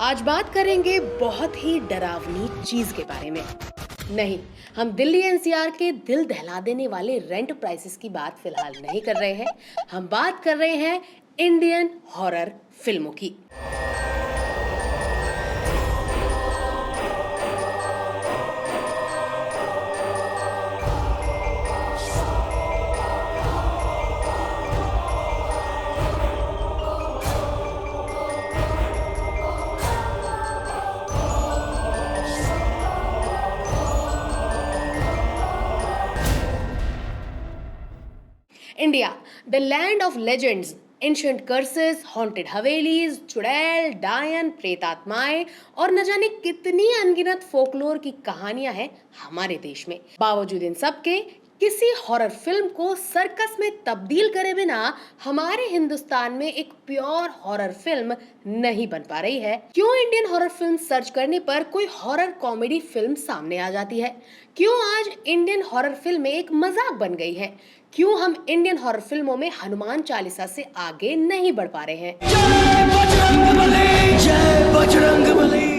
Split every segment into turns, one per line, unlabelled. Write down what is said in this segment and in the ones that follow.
आज बात करेंगे बहुत ही डरावनी चीज के बारे में। नहीं, हम दिल्ली एनसीआर के दिल दहला देने वाले रेंट प्राइसेस की बात फिलहाल नहीं कर रहे हैं। हम बात कर रहे हैं इंडियन हॉरर फिल्मों की। India, the land of legends, ancient curses, haunted havelis, चुड़ैल, डायन, प्रेतात्माएं और न जाने कितनी अनगिनत फोकलोर की कहानियां हैं हमारे देश में। बावजूद इन सब के किसी हॉरर फिल्म को सर्कस में तब्दील करे बिना हमारे हिंदुस्तान में एक प्योर हॉरर फिल्म नहीं बन पा रही है। क्यों इंडियन हॉरर फिल्म सर्च करने पर कोई हॉरर कॉमेडी फिल्म सामने आ जाती है? क्यों आज इंडियन हॉरर फिल्में एक मजाक बन गई है? क्यों हम इंडियन हॉरर फिल्मों में हनुमान चालीसा से आगे नहीं बढ़ पा रहे हैं?
जय बजरंगबली, जय बजरंगबली।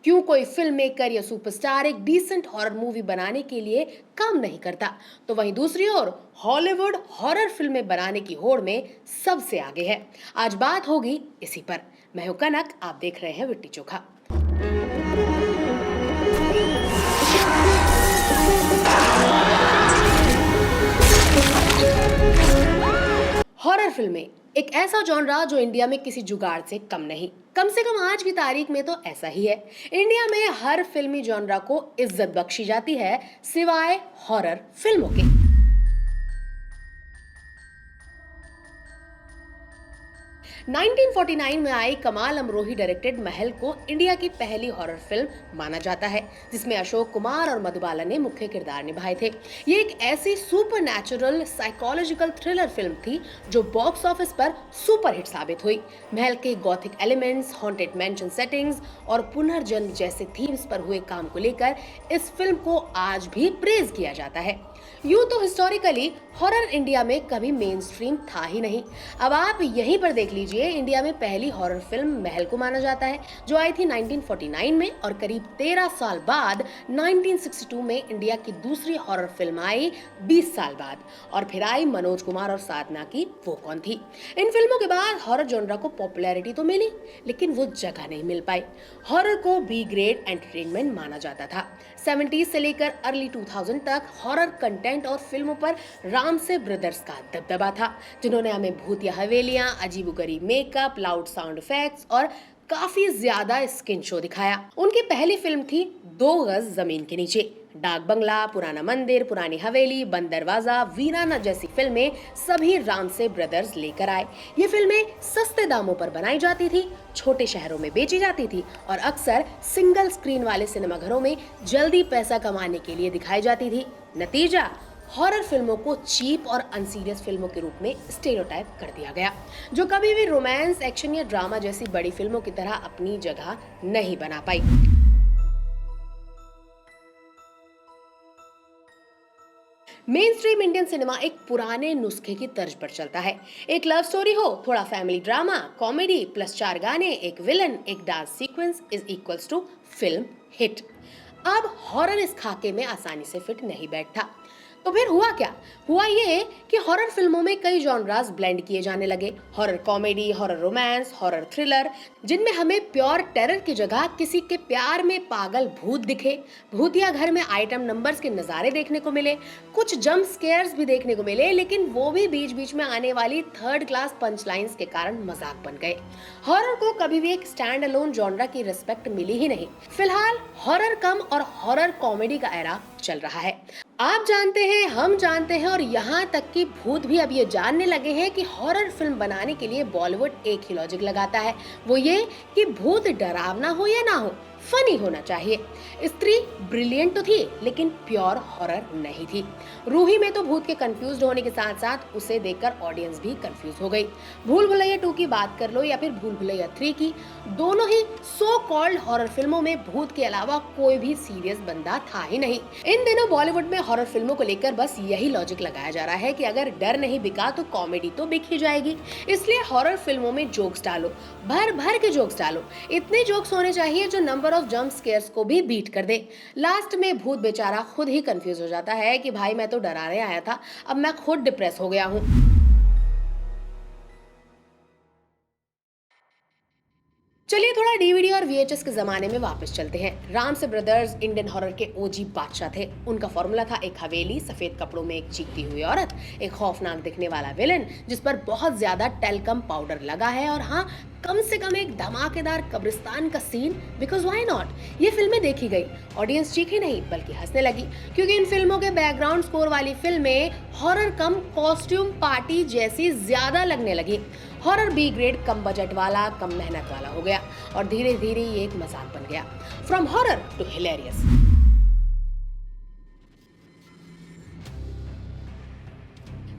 क्यों कोई फिल्म मेकर या सुपरस्टार एक डिसेंट हॉरर मूवी बनाने के लिए काम नहीं करता, तो वहीं दूसरी ओर हॉलीवुड हॉरर फिल्में बनाने की होड़ में सबसे आगे है। आज बात होगी इसी पर। मैं हूं कनक, आप देख रहे हैं विट्टी चोखा। हॉरर फिल्में एक ऐसा जॉनरा जो इंडिया में किसी जुगाड़ से कम नहीं, कम से कम आज की तारीख में तो ऐसा ही है। इंडिया में हर फिल्मी जॉनरा को इज्जत बख्शी जाती है सिवाय हॉरर फिल्मों के। 1949 में आई कमाल अमरोही डायरेक्टेड महल को इंडिया की पहली हॉरर फिल्म माना जाता है, जिसमें अशोक कुमार और मधुबाला ने मुख्य किरदार निभाए थे। ये एक ऐसी सुपरनैचुरल साइकोलॉजिकल थ्रिलर फिल्म थी जो बॉक्स ऑफिस पर सुपर हिट साबित हुई। महल के Gothic elements, haunted mention settings और पुनर्जन्म जैसे थीम्स पर हुए काम को लेकर इस फिल्म को आज भी प्रेज किया जाता है। यूं तो हिस्टोरिकली हॉरर इंडिया में कभी मेन स्ट्रीम था ही नहीं। अब आप यहीं पर देख लीजिए, इंडिया में पहली हॉरर फिल्म महल को माना जाता है जो आई थी 1949 में, और करीब 13 साल बाद 1962 में इंडिया की दूसरी हॉरर फिल्म आई 20 साल बाद, और फिर आई मनोज कुमार और साधना की वो कौन थी। इन फिल्मों के बाद हॉरर जॉनरा को पॉपुलैरिटी तो मिली, लेकिन वो जगह नहीं मिल पाई। हॉरर को बी ग्रेड एंटरटेनमेंट माना जाता था। 70s से लेकर अर्ली 2000 तक हॉरर कंटेंट और फिल्मों पर रामसे ब्रदर्स का दबदबा था, जिन्होंने हमें भूतिया हवेलियां, अजीबोगरीब मेकअप, लाउड साउंड इफेक्ट्स और काफी ज्यादा स्किन शो दिखाया। उनकी पहली फिल्म थी 2 गज जमीन के नीचे। डाक बंगला, पुराना मंदिर, पुरानी हवेली, बंद दरवाजा, वीराना जैसी फिल्में सभी रामसे ब्रदर्स लेकर आए। ये फिल्में सस्ते दामों पर बनाई जाती थी, छोटे शहरों में बेची जाती थी और अक्सर सिंगल स्क्रीन वाले सिनेमाघरों में जल्दी पैसा कमाने के लिए दिखाई जाती थी। नतीजा, हॉरर फिल्मों को चीप और अनसीरियस फिल्मों के रूप में स्टेरियोटाइप कर दिया गया, जो कभी भी रोमांस, एक्शन या ड्रामा जैसी बड़ी फिल्मों की तरह अपनी जगह नहीं बना पाई। मेन स्ट्रीम इंडियन सिनेमा एक पुराने नुस्खे की तर्ज पर चलता है। एक लव स्टोरी हो, थोड़ा फैमिली ड्रामा, कॉमेडी प्लस 4 गाने, एक विलन, एक dance sequence is equals to film hit. अब हॉरर इस खाके में आसानी से फिट नहीं बैठता। तो फिर हुआ क्या? हुआ ये कि हॉरर फिल्मों में कई जॉनरास ब्लेंड किए जाने लगे। Horror comedy, horror romance, horror thriller, जिनमें हमें प्योर टेरर की जगह किसी के प्यार में पागल भूत दिखे, भूतिया घर में आइटम नंबर्स के नजारे देखने को मिले, कुछ जंप स्केयर्स भी देखने को मिले, लेकिन वो भी बीच बीच में आने वाली थर्ड क्लास पंच लाइंस के कारण मजाक बन गए। हॉरर को कभी भी एक स्टैंड अलोन जॉनरा की रिस्पेक्ट मिली ही नहीं। फिलहाल हॉरर कम और हॉरर कॉमेडी का एरा चल रहा है। आप जानते हैं, हम जानते हैं और यहाँ तक कि भूत भी अब ये जानने लगे हैं कि हॉरर फिल्म बनाने के लिए बॉलीवुड एक ही लॉजिक लगाता है, वो ये कि भूत डरावना हो या ना हो, फनी होना चाहिए। स्त्री ब्रिलियंट तो थी लेकिन प्योर हॉरर नहीं थी। रूही में तो भूत के कंफ्यूज होने के साथ साथ उसे देखकर ऑडियंस भी कंफ्यूज हो गई। भूल भुलैया 2 की बात कर लो या फिर भूल भुलैया 3 की, दोनों ही सो कॉल्ड हॉरर फिल्मों में भूत के अलावा कोई भी सीरियस बंदा था ही नहीं। इन दिनों बॉलीवुड में हॉरर फिल्मों को लेकर बस यही लॉजिक लगाया जा रहा है कि अगर डर नहीं बिका तो कॉमेडी तो बिक ही जाएगी। इसलिए हॉरर फिल्मों में जोक्स डालो, भर भर के जोक्स डालो। इतने जोक्स होने चाहिए जो नंबर ऑफ जंप स्केयर्स को भी बीट कर दे। लास्ट में भूत बेचारा खुद ही कंफ्यूज हो जाता है कि भाई मैं तो डराने आया था, अब मैं खुद डिप्रेस हो गया हूँ। चलिए थोड़ा डीवीडी और वीएचएस के जमाने में वापस चलते हैं। राम से ब्रदर्स इंडियन हॉरर के ओजी बादशाह थे। उनका फॉर्मूला था एक हवेली, सफेद कपड़ों में एक चीखती हुई औरत, एक खौफनाक दिखने वाला विलन जिस पर बहुत ज्यादा टेल्कम पाउडर लगा है, और हाँ, कम से कम एक धमाकेदार कब्रिस्तान का सीन, बिकॉज व्हाई नॉट। ये फिल्में देखी गई, ऑडियंस चीखे नहीं बल्कि हंसने लगी, क्योंकि इन फिल्मों के बैकग्राउंड स्कोर वाली फिल्में हॉरर कम कॉस्ट्यूम पार्टी जैसी ज्यादा लगने लगी। हॉरर बी ग्रेड, कम बजट वाला, कम मेहनत वाला हो गया और धीरे धीरे ये एक मजाक बन गया। From horror to hilarious.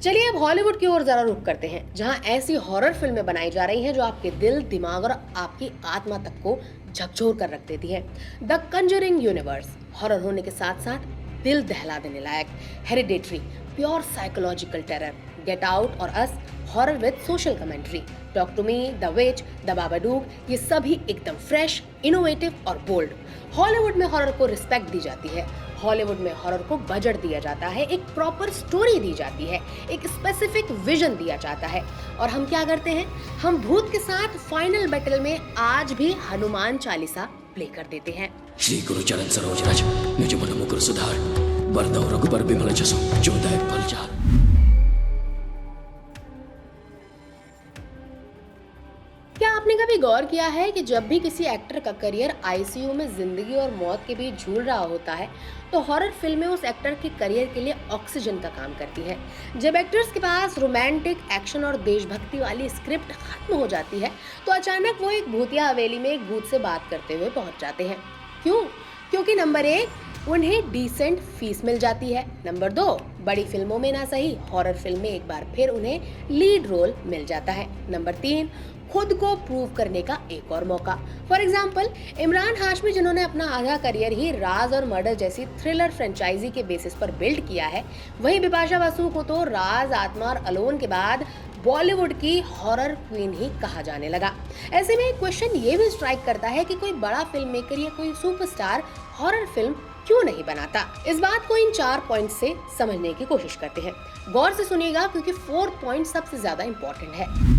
चलिए अब हॉलीवुड की ओर जरा रुख करते हैं, जहां ऐसी हॉरर फिल्में बनाई जा रही हैं जो आपके दिल, दिमाग और आपकी आत्मा तक को झकझोर कर रख देती हैं। द कंजरिंग यूनिवर्स हॉरर होने के साथ साथ दिल दहला देने लायक। Hereditary pure psychological terror. Get out और Us horror with social commentary. Talk to me, the witch, the Babadook, ये सभी एकदम फ्रेश, इनोवेटिव और बोल्ड। हॉलीवुड में हॉरर को रिस्पेक्ट दी जाती है। हॉलीवुड में हॉरर को बजट दिया जाता है, एक प्रॉपर स्टोरी दी जाती है, एक स्पेसिफिक विजन दिया जाता है। और हम क्या करते हैं? हम भूत के साथ फाइनल बैटल में आज भी हनुमान चालीसा प्ले कर देते हैं।
श्री गुरु चरण सरोज रज निज मन मुकुर सुधार वरदौ रघुबर बिमल जसु जो दायक फलचार।
क्या आपने कभी गौर किया है कि जब भी किसी एक्टर का करियर आईसीयू में जिंदगी और मौत के बीच झूल रहा होता है, तो हॉरर फिल्में उस एक्टर के करियर के लिए ऑक्सीजन का काम करती हैं। जब एक्टर्स के पास रोमांटिक, एक्शन और देशभक्ति वाली स्क्रिप्ट खत्म हो जाती है, तो अचानक वो एक भूतिया हवेली में एक भूत से बात करते हुए पहुंच जाते हैं। क्यों? क्योंकि नंबर 1, उन्हें डिसेंट फीस मिल जाती है। नंबर 2, बड़ी फिल्मों में ना सही, हॉरर फिल्म में एक बार फिर उन्हें लीड रोल मिल जाता है। नंबर 3, खुद को प्रूव करने का एक और मौका। फॉर एग्जाम्पल, इमरान हाशमी, जिन्होंने अपना आधा करियर ही राज और मर्डर जैसी थ्रिलर फ्रेंचाइजी के बेसिस पर बिल्ड किया है, वहीं बिपाशा बसु को तो राज, आत्मा और अलोन के बाद बॉलीवुड की हॉरर क्वीन ही कहा जाने लगा। ऐसे में एक क्वेश्चन ये भी स्ट्राइक करता है कि कोई बड़ा फिल्म मेकर या कोई सुपरस्टार हॉरर फिल्म क्यों नहीं बनाता? इस बात को इन 4 पॉइंट से समझने की कोशिश करते हैं। गौर से सुनिएगा, क्योंकि 4th पॉइंट सबसे ज्यादा इंपॉर्टेंट है।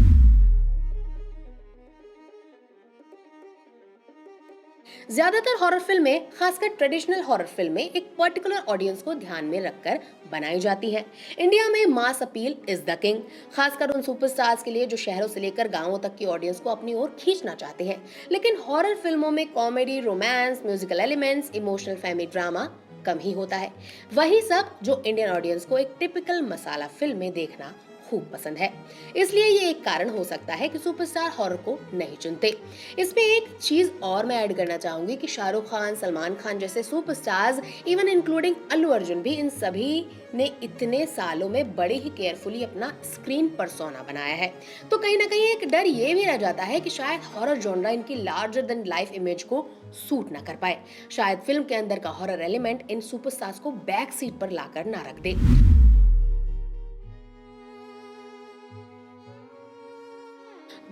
ज्यादातर हॉरर फिल्में, खासकर ट्रेडिशनल हॉरर फिल्में, एक पर्टिकुलर ऑडियंस को ध्यान में रखकर बनाई जाती हैं। इंडिया में mass appeal is the king, खासकर उन सुपरस्टार्स के लिए जो शहरों से लेकर गांवों तक की ऑडियंस को अपनी ओर खींचना चाहते हैं। लेकिन हॉरर फिल्मों में comedy, romance, musical elements, emotional family drama कम ही होता है। वही सब जो इंडियन ऑडियंस को एक टिपिकल मसाला फिल्म में देखना खूब पसंद है। इसलिए ये एक कारण हो सकता है कि सुपरस्टार हॉरर को नहीं चुनते। इसमें एक चीज और मैं ऐड करना चाहूंगी कि शाहरुख खान, सलमान खान जैसे superstars, even including Allu Arjun भी, इन सभी ने इतने सालों में बड़े ही केयरफुली अपना स्क्रीन पर्सोना बनाया है। तो कहीं ना कहीं एक डर ये भी रह जाता है कि शायद हॉरर जॉनरा इनकी लार्जर देन लाइफ इमेज को सूट ना कर पाए। शायद फिल्म के अंदर का हॉरर एलिमेंट इन सुपरस्टार्स को बैक सीट पर लाकर ना रख दे।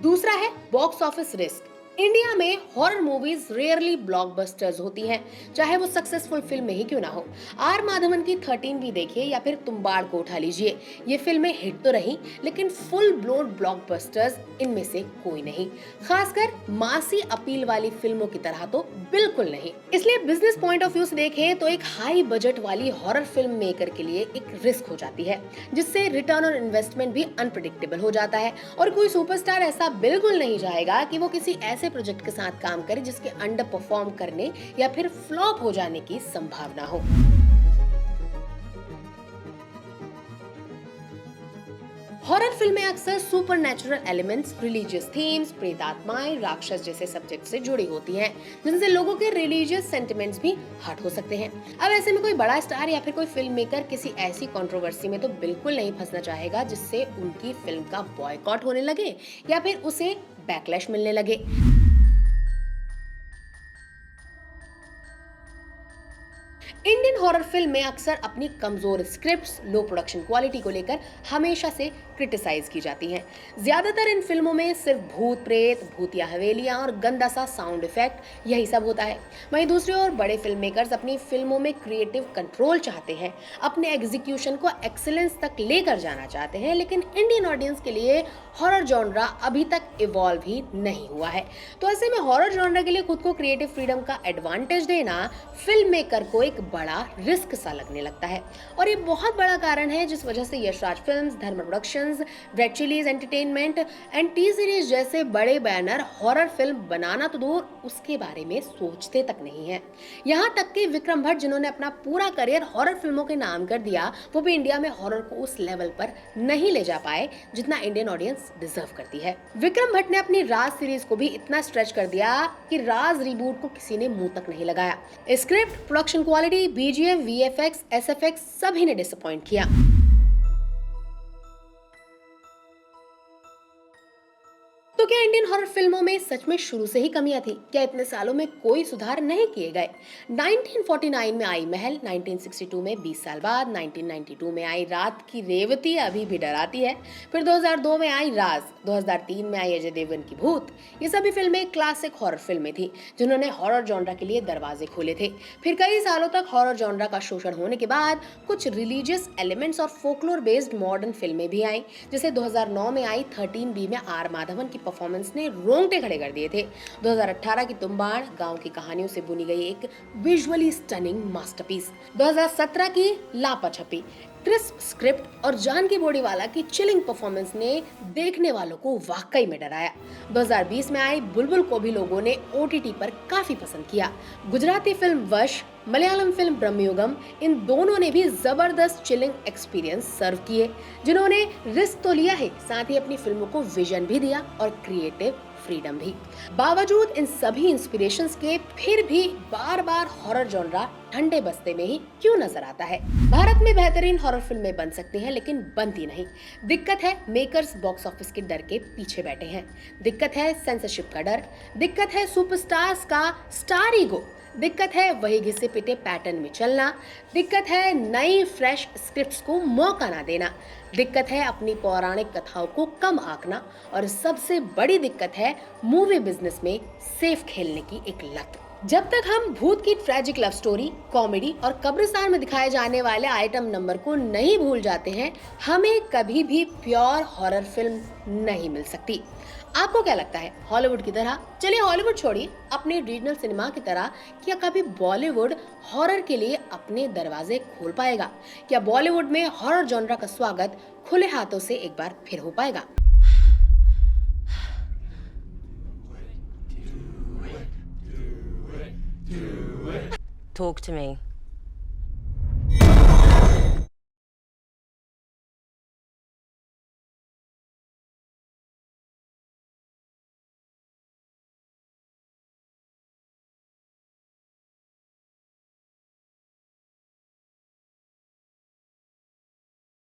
दूसरा है बॉक्स ऑफिस रिस्क। इंडिया में हॉरर मूवीज रेयरली ब्लॉकबस्टर्स होती हैं, चाहे वो सक्सेसफुल फिल्म में ही क्यों ना हो। आर माधवन की 13 भी देखिए या फिर तुम्बाड़ को उठा लीजिए, ये फिल्में हिट तो रही, लेकिन फुल ब्लोन ब्लॉकबस्टर्स इनमें से कोई नहीं। खासकर मासी अपील वाली फिल्मों की तरह तो बिल्कुल नहीं। इसलिए बिजनेस पॉइंट ऑफ व्यू से देखें तो एक हाई बजट वाली हॉरर फिल्म मेकर के लिए एक रिस्क हो जाती है, जिससे रिटर्न ऑन इन्वेस्टमेंट भी अनप्रेडिक्टेबल हो जाता है। और कोई सुपरस्टार ऐसा बिल्कुल नहीं चाहेगा कि वो किसी ऐसे प्रोजेक्ट के साथ काम करे जिसके अंडर परफॉर्म करने या फिर फ्लॉप हो जाने की संभावना हो। हॉरर फिल्में अक्सर सुपरनैचुरल एलिमेंट्स, रिलीजियस थीम्स, प्रेत आत्माएं, राक्षस जैसे सब्जेक्ट से जुड़ी होती हैं, जिनसे लोगों के रिलीजियस सेंटिमेंट्स भी हर्ट हो सकते हैं। अब ऐसे में कोई बड़ा स्टार या फिर कोई फिल्म मेकर किसी ऐसी कंट्रोवर्सी में तो बिल्कुल नहीं फंसना चाहेगा जिससे उनकी फिल्म का बॉयकॉट होने लगे या फिर उसे बैकलैश मिलने लगे। इंडियन हॉरर फिल्म में अक्सर अपनी कमजोर स्क्रिप्ट्स, लो प्रोडक्शन क्वालिटी को लेकर हमेशा से क्रिटिसाइज की जाती हैं। ज्यादातर इन फिल्मों में सिर्फ भूत प्रेत, भूतिया हवेलियां और गंदा सा साउंड इफेक्ट यही सब होता है। वहीं दूसरी ओर बड़े फिल्म मेकर्स अपनी फिल्मों में क्रिएटिव कंट्रोल चाहते हैं, अपने एग्जीक्यूशन को एक्सीलेंस तक लेकर जाना चाहते हैं, लेकिन इंडियन ऑडियंस के लिए हॉरर जॉनरा अभी तक इवॉल्व ही नहीं हुआ है। तो ऐसे में हॉरर जॉनरा के लिए खुद को क्रिएटिव फ्रीडम का एडवांटेज देना फिल्म मेकर को एक बड़ा रिस्क सा लगने लगता है, और ये बहुत बड़ा कारण है जिस वजह से Yashraj films, Dharma productions, red chillies entertainment and T series जैसे बड़े बैनर हॉरर फिल्म बनाना तो दूर उसके बारे में सोचते तक नहीं है। यहाँ तक कि विक्रम भट्ट, जिन्होंने अपना पूरा करियर हॉरर फिल्मों के नाम कर दिया, वो भी इंडिया में हॉरर को उस लेवल पर नहीं ले जा पाए जितना इंडियन ऑडियंस डिजर्व करती है। विक्रम भट्ट ने अपनी राज सीरीज को भी इतना स्ट्रेच कर दिया कि राज रिबूट को किसी ने मुंह तक नहीं लगाया। Script, production quality, BGM, VFX, SFX सभी ने डिसअपॉइंट किया। तो क्या इंडियन हॉरर फिल्मों में सच में शुरू से ही कमियां थी? क्या इतने सालों में कोई सुधार नहीं किए गए? 1949 में आई महल, 1962 में 20 साल बाद 1992 में आई रात की रेवती अभी भी डराती है, फिर 2002 में आई राज, 2003 में आई अजय देवगन की भूत। ये सभी फिल्में क्लासिक हॉरर फिल्में थी जिन्होंने हॉरर जॉनरा के लिए दरवाजे खोले थे। फिर कई सालों तक हॉरर जॉनरा का शोषण होने के बाद कुछ रिलीजियस एलिमेंट्स और फोकलोर बेस्ड मॉडर्न फिल्में भी आई, जैसे 2009 में आई 13B में आर माधवन की परफॉर्मेंस ने रोंगटे खड़े कर दिए थे। 2018 की तुम्बाड़ गांव की कहानियों से बुनी गई एक विजुअली स्टनिंग मास्टरपीस। 2017 की लापछपी क्रिस्प स्क्रिप्ट और जानकी बोडीवाला की चिलिंग परफॉर्मेंस ने देखने वालों को वाकई में डराया। 2020 में आई बुलबुल को भी लोगों ने ओटीटी पर काफी पसंद किया। गुजराती फिल्म वश, मलयालम फिल्म ब्रह्मयुगम, इन दोनों ने भी जबरदस्त चिलिंग एक्सपीरियंस सर्व किए, जिन्होंने रिस्क तो लिया है, साथ ही अपनी फिल्मों को विजन भी दिया और क्रिएटिव फ्रीडम भी। बावजूद इन सभी इंस्पिरेशंस के फिर भी बार बार हॉरर जॉनरा ठंडे बस्ते में ही क्यों नजर आता है? भारत में बेहतरीन हॉरर फिल्में बन सकती हैं, लेकिन बनती नहीं। दिक्कत है मेकर्स बॉक्स ऑफिस के डर के पीछे बैठे हैं, दिक्कत है सेंसरशिप का डर, दिक्कत है सुपरस्टार्स का स्टार ईगो, दिक्कत है वही घिसे पिटे पैटर्न में चलना, दिक्कत है नई फ्रेश स्क्रिप्ट्स को मौका ना देना, दिक्कत है अपनी पौराणिक कथाओं को कम आंकना, और सबसे बड़ी दिक्कत है मूवी बिजनेस में सेफ खेलने की एक लत। जब तक हम भूत की ट्रैजिक लव स्टोरी, कॉमेडी और कब्रिस्तान में दिखाए जाने वाले आइटम नंबर को नहीं भूल जाते हैं, हमें कभी भी प्योर हॉरर फिल्म नहीं मिल सकती। आपको क्या लगता है, हॉलीवुड की तरह, चलिए हॉलीवुड छोड़िए, अपने रीजनल सिनेमा की तरह क्या कभी बॉलीवुड हॉरर के लिए अपने दरवाजे खोल पाएगा? क्या बॉलीवुड में हॉरर जॉनरा का स्वागत खुले हाथों से एक बार फिर हो पाएगा?
Talk to me.